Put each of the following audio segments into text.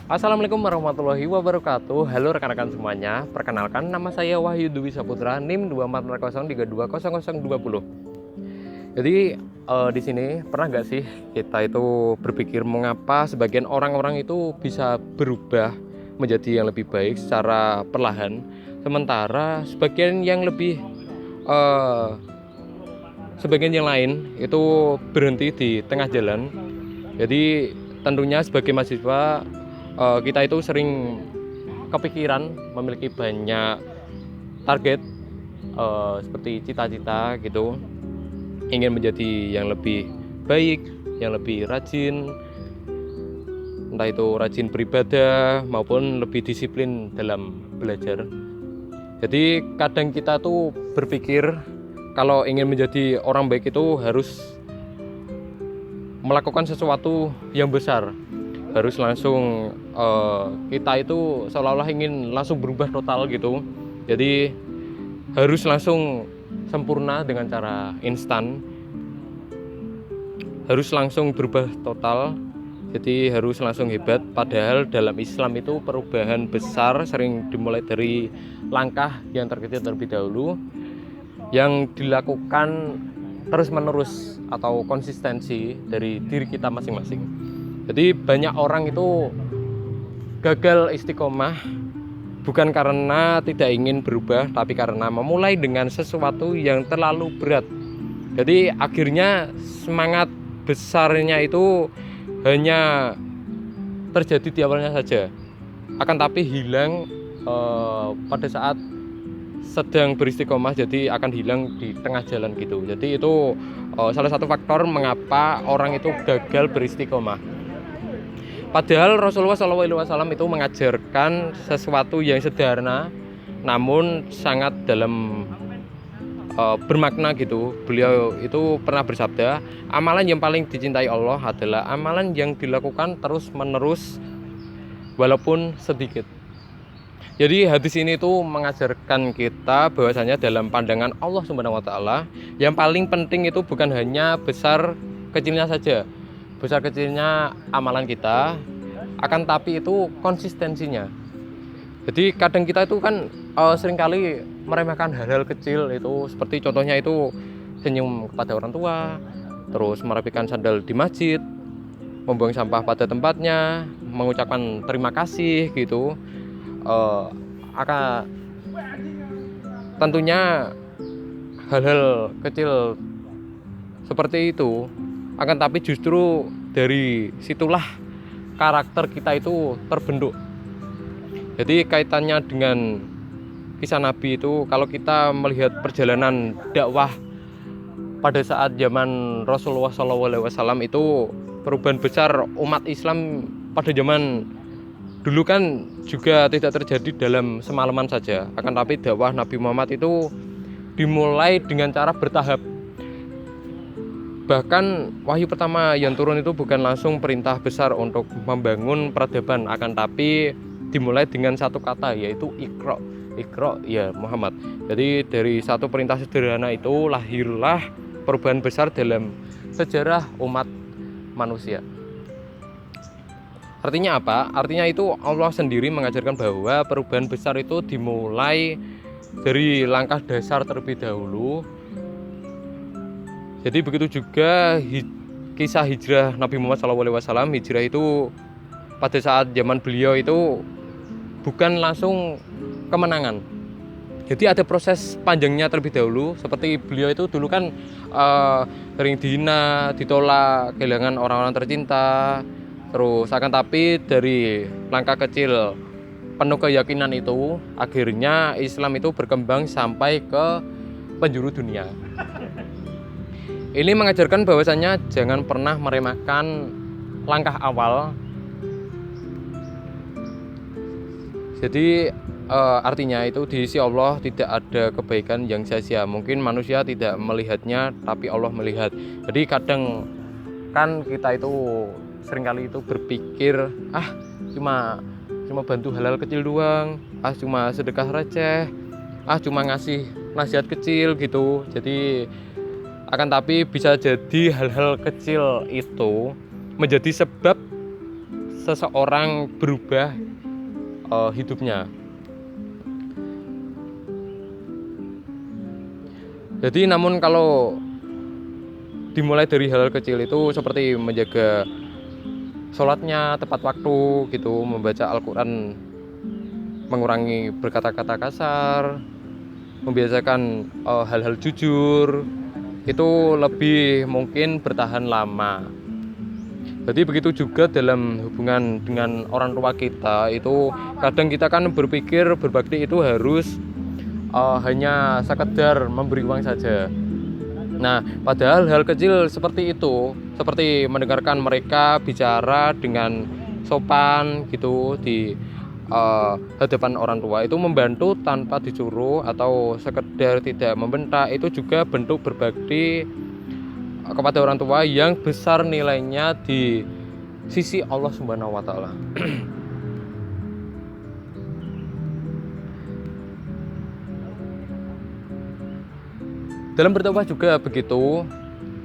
Assalamualaikum warahmatullahi wabarakatuh. Halo rekan-rekan semuanya. Perkenalkan, nama saya Wahyu Dwi Saputra, NIM 2440320020. Jadi di sini pernah nggak sih kita itu berpikir mengapa sebagian orang-orang itu bisa berubah menjadi yang lebih baik secara perlahan, sementara eh, sebagian yang lain itu berhenti di tengah jalan. Jadi tentunya sebagai mahasiswa kita itu sering kepikiran memiliki banyak target, seperti cita-cita gitu, ingin menjadi yang lebih baik, yang lebih rajin, entah itu rajin beribadah maupun lebih disiplin dalam belajar. Jadi kadang kita tuh berpikir kalau ingin menjadi orang baik itu harus melakukan sesuatu yang besar, harus langsung kita itu seolah-olah ingin langsung berubah total gitu. Jadi harus langsung sempurna dengan cara instan, harus langsung berubah total, jadi harus langsung hebat. Padahal dalam Islam itu perubahan besar sering dimulai dari langkah yang terkecil terlebih dahulu, yang dilakukan terus menerus atau konsistensi dari diri kita masing-masing. Jadi banyak orang itu gagal istiqomah bukan karena tidak ingin berubah, tapi karena memulai dengan sesuatu yang terlalu berat. Jadi akhirnya semangat besarnya itu hanya terjadi di awalnya saja, akan tapi hilang pada saat sedang beristiqomah, jadi akan hilang di tengah jalan gitu. Jadi itu salah satu faktor mengapa orang itu gagal beristiqomah. Padahal Rasulullah SAW itu mengajarkan sesuatu yang sederhana namun sangat dalam bermakna gitu. Beliau itu pernah bersabda, amalan yang paling dicintai Allah adalah amalan yang dilakukan terus menerus walaupun sedikit. Jadi hadis ini tuh mengajarkan kita bahwasanya dalam pandangan Allah Subhanahu wa taala, yang paling penting itu bukan hanya besar kecilnya saja, besar kecilnya amalan kita, akan tapi itu konsistensinya. Jadi kadang kita itu kan seringkali meremehkan hal-hal kecil itu, seperti contohnya itu senyum kepada orang tua, terus merapikan sandal di masjid, membuang sampah pada tempatnya, mengucapkan terima kasih gitu. Akan tentunya hal-hal kecil seperti itu, akan tapi justru dari situlah karakter kita itu terbentuk. Jadi kaitannya dengan kisah Nabi itu, kalau kita melihat perjalanan dakwah pada saat zaman Rasulullah SAW itu, perubahan besar umat Islam pada zaman dulu kan juga tidak terjadi dalam semalaman saja, akan tapi dakwah Nabi Muhammad itu dimulai dengan cara bertahap. Bahkan wahyu pertama yang turun itu bukan langsung perintah besar untuk membangun peradaban, akan tapi dimulai dengan satu kata, yaitu Iqra. Iqra ya Muhammad. Jadi dari satu perintah sederhana itu lahirlah perubahan besar dalam sejarah umat manusia. Artinya apa? Artinya itu Allah sendiri mengajarkan bahwa perubahan besar itu dimulai dari langkah dasar terlebih dahulu. Jadi begitu juga kisah hijrah Nabi Muhammad SAW. Hijrah itu pada saat zaman beliau itu bukan langsung kemenangan. Jadi ada proses panjangnya terlebih dahulu. Seperti beliau itu dulu kan sering dihina, ditolak, kehilangan orang-orang tercinta. Terus akan tapi dari langkah kecil penuh keyakinan itu, akhirnya Islam itu berkembang sampai ke penjuru dunia. Ini mengajarkan bahwasanya jangan pernah meremehkan langkah awal. Jadi artinya itu di sisi Allah tidak ada kebaikan yang sia-sia. Mungkin manusia tidak melihatnya, tapi Allah melihat. Jadi kadang kan kita itu seringkali itu berpikir, cuma bantu hal-hal kecil doang, cuma sedekah receh, cuma ngasih nasihat kecil gitu. Jadi akan tapi bisa jadi hal-hal kecil itu menjadi sebab seseorang berubah hidupnya. Jadi namun kalau dimulai dari hal kecil itu seperti menjaga sholatnya tepat waktu gitu, membaca Al-Quran, mengurangi berkata-kata kasar, membiasakan hal-hal jujur, itu lebih mungkin bertahan lama. Jadi begitu juga dalam hubungan dengan orang tua kita, itu kadang kita kan berpikir berbakti itu harus hanya sekedar memberi uang saja. Nah, padahal hal kecil seperti itu, seperti mendengarkan mereka bicara dengan sopan gitu di hadapan orang tua, itu membantu tanpa disuruh atau sekedar tidak membentak, itu juga bentuk berbakti kepada orang tua yang besar nilainya di sisi Allah Subhanahu wa taala. Dalam berdakwah juga begitu.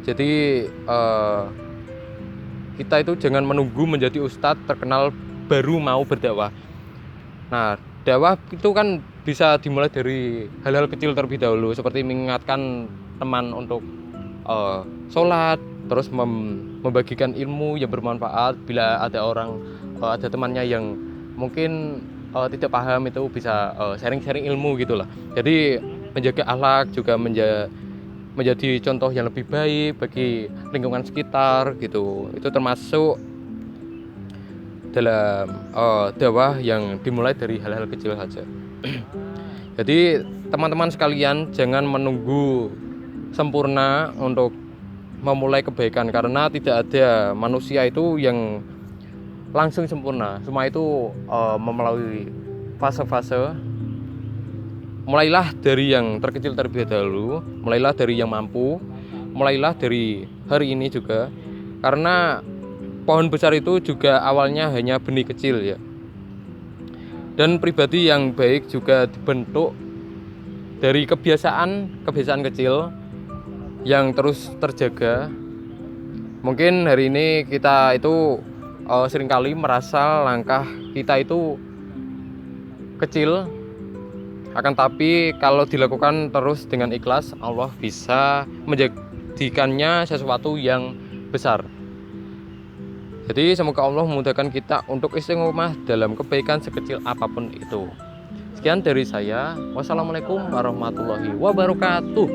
Jadi kita itu jangan menunggu menjadi ustadz terkenal baru mau berdakwah. Nah, dakwah itu kan bisa dimulai dari hal-hal kecil terlebih dahulu, seperti mengingatkan teman untuk sholat, terus membagikan ilmu yang bermanfaat. Bila ada ada temannya yang mungkin tidak paham, itu bisa sharing-sharing ilmu gitulah. Jadi menjaga akhlak juga menjadi contoh yang lebih baik bagi lingkungan sekitar gitu. Itu termasuk dalam dakwah yang dimulai dari hal-hal kecil saja. Jadi teman-teman sekalian, jangan menunggu sempurna untuk memulai kebaikan, karena tidak ada manusia itu yang langsung sempurna. Semua itu melalui fase-fase. Mulailah dari yang terkecil terlebih dahulu, mulailah dari yang mampu, mulailah dari hari ini juga, karena pohon besar itu juga awalnya hanya benih kecil ya. Dan pribadi yang baik juga dibentuk dari kebiasaan kecil yang terus terjaga. Mungkin hari ini kita itu seringkali merasa langkah kita itu kecil, akan tapi kalau dilakukan terus dengan ikhlas, Allah bisa menjadikannya sesuatu yang besar. Jadi semoga Allah memudahkan kita untuk istiqomah dalam kebaikan sekecil apapun itu. Sekian dari saya. Wassalamualaikum warahmatullahi wabarakatuh.